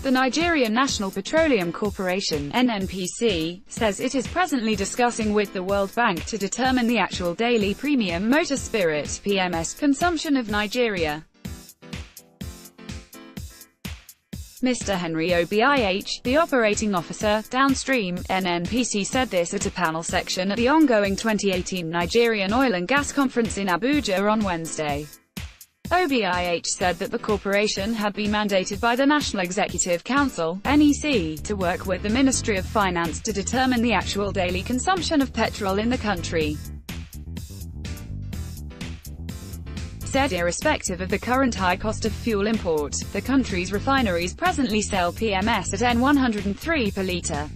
The Nigerian National Petroleum Corporation (NNPC) says it is presently discussing with the World Bank to determine the actual daily premium motor spirit (PMS) consumption of Nigeria. Mr. Henry Obih, the operating officer, downstream, NNPC said this at a panel section at the ongoing 2018 Nigerian Oil and Gas Conference in Abuja on Wednesday. Obih said that the corporation had been mandated by the National Executive Council (NEC) to work with the Ministry of Finance to determine the actual daily consumption of petrol in the country. Said irrespective of the current high cost of fuel import, the country's refineries presently sell PMS at N103 per litre.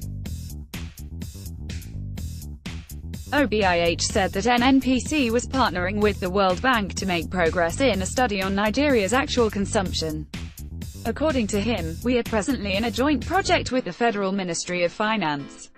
Obih said that NNPC was partnering with the World Bank to make progress in a study on Nigeria's actual consumption. According to him, we are presently in a joint project with the Federal Ministry of Finance.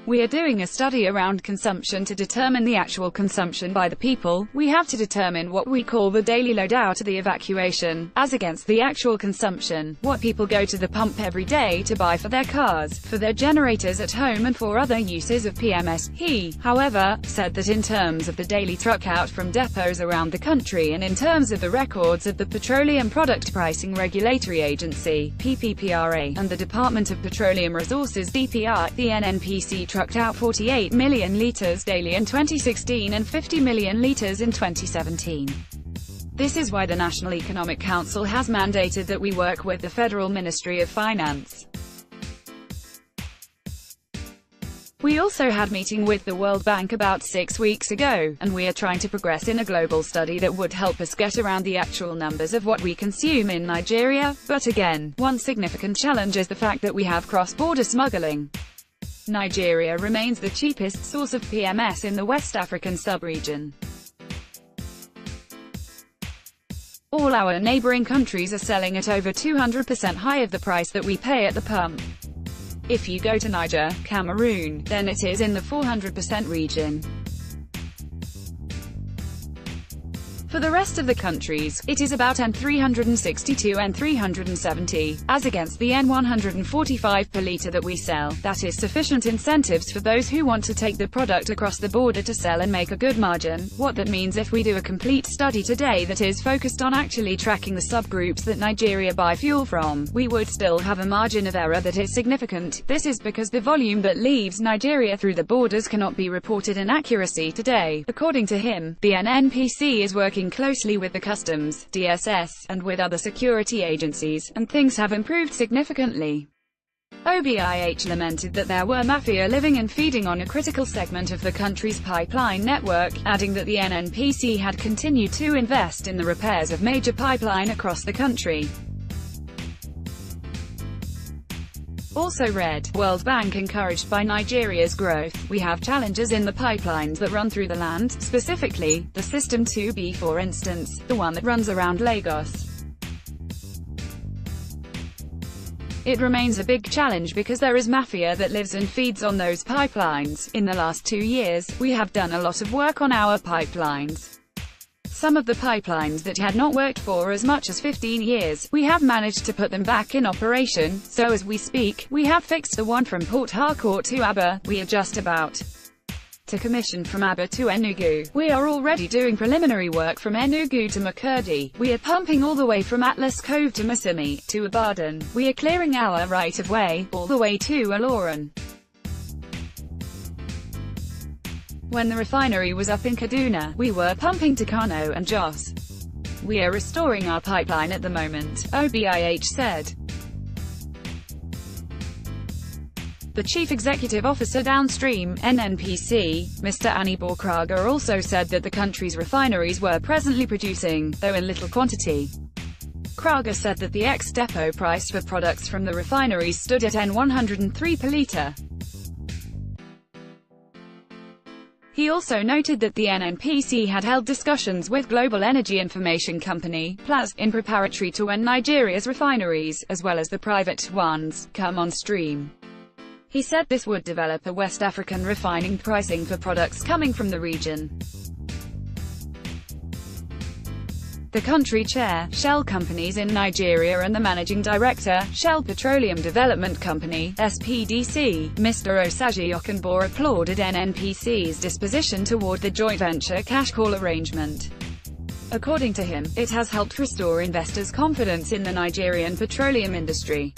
We are doing a study around consumption to determine the actual consumption by the people. We have to determine what we call the daily load out of the evacuation, as against the actual consumption, what people go to the pump every day to buy for their cars, for their generators at home and for other uses of PMS. He, however, said that in terms of the daily truck out from depots around the country and in terms of the records of the Petroleum Product Pricing Regulatory Agency, PPPRA, and the Department of Petroleum Resources, DPR, the NNPC trucked out 48 million litres daily in 2016 and 50 million litres in 2017. This is why the National Economic Council has mandated that we work with the Federal Ministry of Finance. We also had meeting with the World Bank about 6 weeks ago, and we are trying to progress in a global study that would help us get around the actual numbers of what we consume in Nigeria. But again, one significant challenge is the fact that we have cross-border smuggling. Nigeria remains the cheapest source of PMS in the West African sub-region. All our neighboring countries are selling at over 200% high of the price that we pay at the pump. If you go to Niger, Cameroon, then it is in the 400% region. For the rest of the countries, it is about N362 and 370, as against the N145 per litre that we sell. That is sufficient incentives for those who want to take the product across the border to sell and make a good margin. What that means if we do a complete study today that is focused on actually tracking the subgroups that Nigeria buy fuel from, we would still have a margin of error that is significant. This is because the volume that leaves Nigeria through the borders cannot be reported in accuracy today. According to him, the NNPC is working closely with the Customs, DSS, and with other security agencies, and things have improved significantly. Obih lamented that there were mafia living and feeding on a critical segment of the country's pipeline network, adding that the NNPC had continued to invest in the repairs of major pipeline across the country. Also read, World Bank encouraged by Nigeria's growth, we have challenges in the pipelines that run through the land, specifically, the System 2B for instance, the one that runs around Lagos. It remains a big challenge because there is mafia that lives and feeds on those pipelines. In the last 2 years, we have done a lot of work on our pipelines. Some of the pipelines that had not worked for as much as 15 years, we have managed to put them back in operation, so as we speak, we have fixed the one from Port Harcourt to Aba. We are just about to commission from Aba to Enugu. We are already doing preliminary work from Enugu to Makurdi. We are pumping all the way from Atlas Cove to Masimi, to Ibadan. We are clearing our right-of-way, all the way to Ilorin. When the refinery was up in Kaduna, we were pumping to Kano and Jos. We are restoring our pipeline at the moment, Obih said. The Chief Executive Officer downstream, NNPC, Mr. Anibal Krager also said that the country's refineries were presently producing, though in little quantity. Krager said that the ex-depot price for products from the refineries stood at N103 per litre. He also noted that the NNPC had held discussions with global energy information company, PLAS, in preparatory to when Nigeria's refineries, as well as the private ones, come on stream. He said this would develop a West African refining pricing for products coming from the region. the country chair, Shell Companies in Nigeria and the managing director, Shell Petroleum Development Company, SPDC, Mr. Osagie Okunbor applauded NNPC's disposition toward the joint venture cash call arrangement. According to him, it has helped restore investors' confidence in the Nigerian petroleum industry.